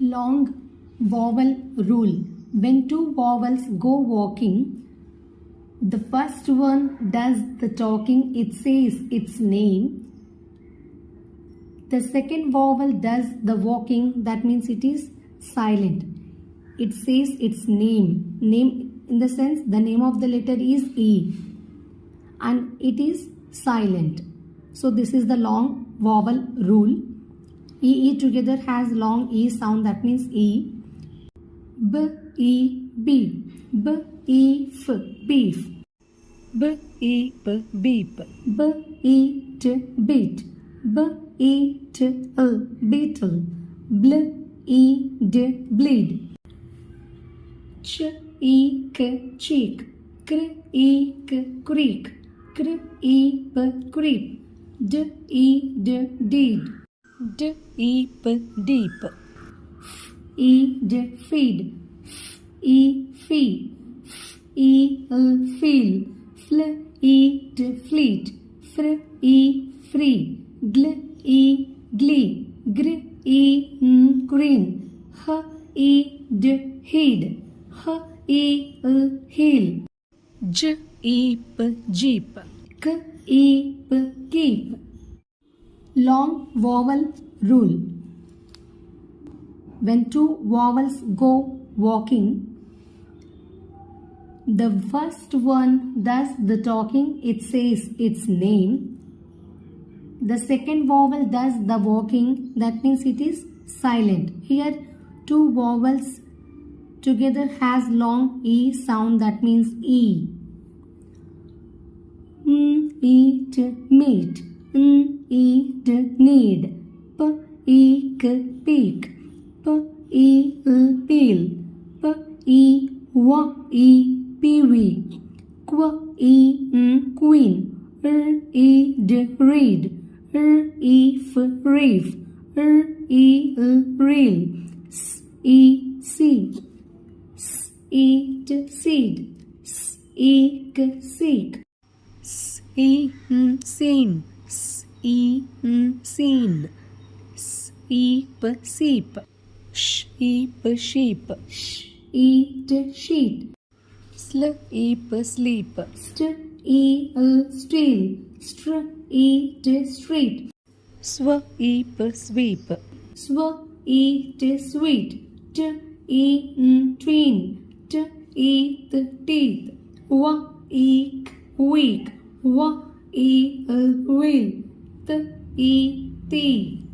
Long vowel rule. When two vowels go walking, the first one does the talking, it says its name. The second vowel does the walking, that means it is silent. It says its name. Name in the sense the name of the letter is E and it is silent. So this is the long vowel rule. E together has long E sound, that means E. B, E, B. B, E, F, beef. B, E, B, beep. B, E, T, beat. B, E, T, L, beetle. Bl, E, D, bleed. Ch, E, K, cheek. Cr, E, K, creek. Cr, E, P, creep. D, E, D, deed. D, E, P, deep. F, E, D, feed. F, E, fee. F, E, L, feel. Fl, E, D, fleet. Fr, E, free. Gl, E, glee. Gr, E, N, green. H, E, D, heed. H, E, L, heel. J, E, P, jeep. K, E, P, keep. Long vowel rule. When two vowels go walking, the first one does the talking, it says its name. The second vowel does the walking, that means it is silent. Here two vowels together has long E sound, that means E. Eat, meat. Eat, need. P, E, K, peak. P, E, L, peel. P, E, W, E, peewee. Qu, E, N, queen. R, E, D, reed. R, E, F, reef. R, E, L, reel. S, E, seed. S, E, T, seed. S, E, K, seek. S, E, N, seen. S, E, N, seen. S, E, P, seep. Sh, E, P, sheep. Sh, E, T, sheet. Sl, E, P, sleep. St, E, L, steel. Str, E, T, street. Sw, E, P, sweep. Sw, E, T, sweet. T, E, N, tween. T, E, T, teeth. W, E, K, weak. W, E, L, wheel. T, E, tea.